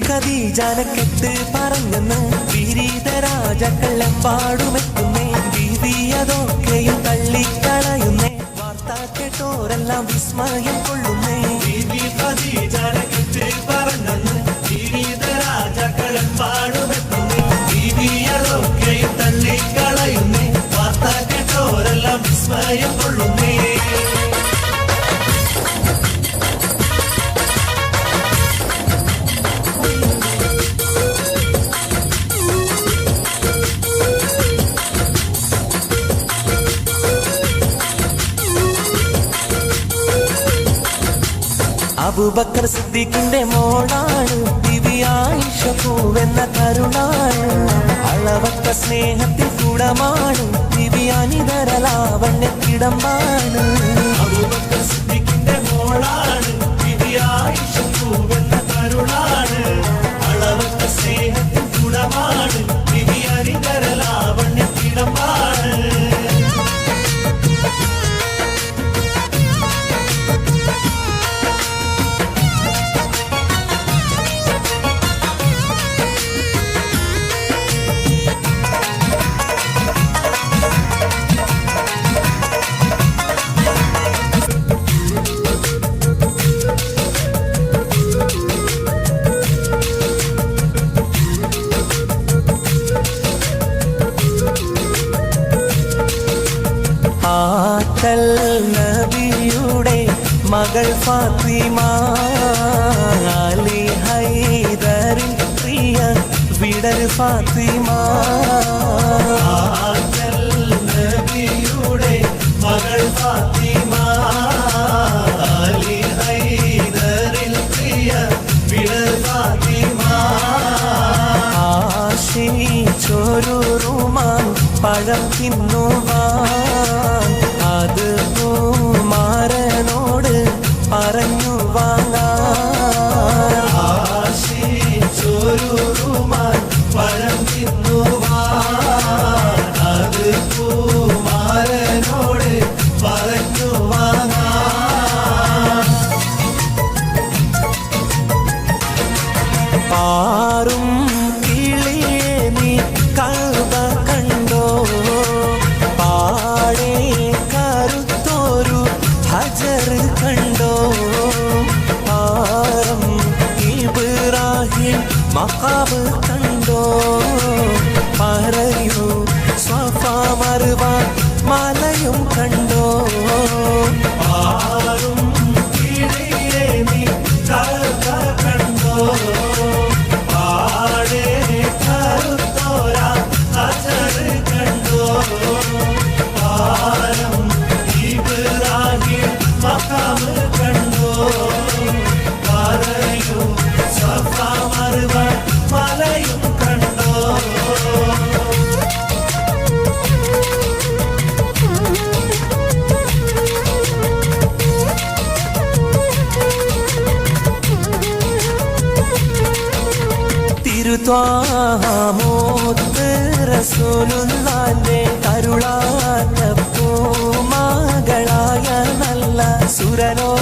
ഖദീജാനെ കെട്ട് പറഞ്ഞെന്ന് വിരീത രാജാക്കളെമ്പാടുമെത്തുന്നേ. ബീവി അതൊക്കെയും തള്ളിക്കളയുന്നേ. വാർത്ത കേട്ടോരെല്ലാം വിസ്മയം കൊള്ളുന്നേ. ബീവി ഖദീജാനെ കെട്ട് പറഞ്ഞെന്ന് വിരീത രാജാക്കളെമ്പാടുമെത്തുന്നേ. ബീവി അതൊക്കെയും തള്ളിക്കളയുന്നേ. വാർത്ത കേട്ടോരെല്ലാം വിസ്മയം കൊള്ളുന്നേ. അബൂബക്കർ സിദ്ദീഖിന്റെ മോളാണ് ബീവി ആയിഷ പൂവെന്ന കരുണാണ്. അളവറ്റ സ്നേഹത്തിൽ കൂടമാണ് ബീവി അനിതരലാവണ്യക്കിടമ്പാണ്. അബൂബക്കർ സിദ്ദീഖിന്റെ മോളാണ് ബീവി ആയിഷ പൂവെന്ന കരുണാണ്. അളവറ്റ സ്നേഹത്തിൽ കൂടമാണ് ബീവി അനിതരലാവണ്യക്കിടമ്പാണ്. ആറ്റൽ നബിയുടെ മകൾ ഫാത്തിമ, അലി ഹൈദറിൻ പ്രിയ വിടർ ഫാത്തിമ. ആറ്റൽ നബിയുടെ മകൾ ഫാത്തിമ, അലി ഹൈദറിൻ പ്രിയ വിടർ ഫാത്തിമ. ആശിച്ചൊരു റുമാൻ പഴം തിന്നുവാൻ അത് കുമാരനോട് പറഞ്ഞു വാങ്ങാൻ. ആശിച്ചൊരു റുമാൻ പഴം തിന്നുവാൻ അത് കുമാരനോട് പറഞ്ഞു വാങ്ങാൻ. പാറും കിളിയെ നീ കഅബ കണ്ടോ, പാടെ കറുത്തോരു ഹജർ കണ്ടോ. പാരം ഇബ്രാഹിം മഖാബ് കണ്ടോ, പറയൂ സ്വഫ മർവ മലയും കണ്ടോ. പാറും കിളിയെ നീ കഅബ കണ്ടോ, പാടെ കറുത്തോര ഹജർ കണ്ടോ. പാരം ഇബ്രാഹിം മഖാബ് കണ്ടോ, പറയൂ സഫ മർവ മലയും കണ്ടോ. തിരുത്വാമോത്ത് റസൂലുള്ളാന്റെ കരുളാത്ത പൂമകളായ നല്ല സുരലോകറാണി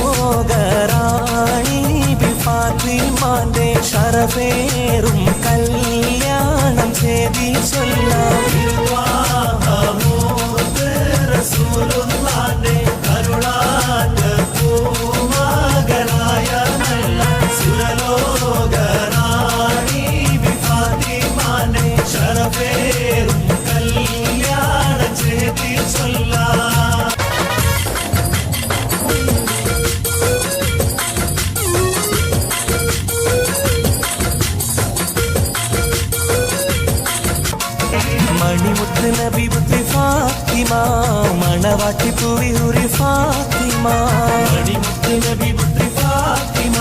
ബി ഫാത്തിമാന്റെ ശറഫേറും കല്യാണം ചെയ്തി ചൊല്ലാം. തിരുത്വാമോത്ത് റസൂലുള്ളാന്റെ കരുളാത്ത പൂമകളായ നല്ല സുരലോകറാണി ബി ഫാത്തിമാന്റെ ശറഫേറും കല്യാണം ചെയ്തി ചൊല്ലാം. മണിമുത്ത് നബി പുത്രി ഫാത്തിമ, മണവാട്ടി പൂവിഹുരി ഫാത്തിമ. മണിമുത്ത് നബി പുത്രി ഫാത്തിമ,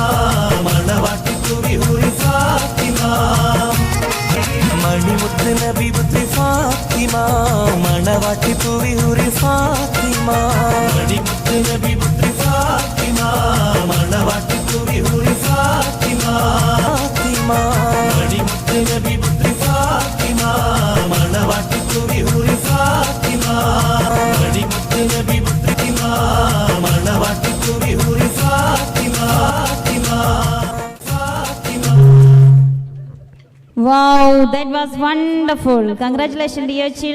മണവാട്ടി പൂവിഹുരി ഫാത്തിമ. മണിമുത്ത് നബി പുത്രി ഫാത്തിമ, മണവാട്ടി പൂവിഹുരി ഫാത്തിമ. മണിമുത്ത് നബി പുത്രി ഫാത്തിമ, മണവാട്ടി പൂവിഹുരി ഫാത്തിമ. ഫാത്തിമ മണിമുത്ത് നബി പുത്രി ഫാത്തിമ, മണവാട്ടി പൂവിഹുരി ഫാത്തിമ. മണിമുത്ത് നബി പുത്രി മണവാട്ടി പൂവിഹുരി Fathima. Fathima Fathima Wow, that was wonderful. Congratulations, dear children.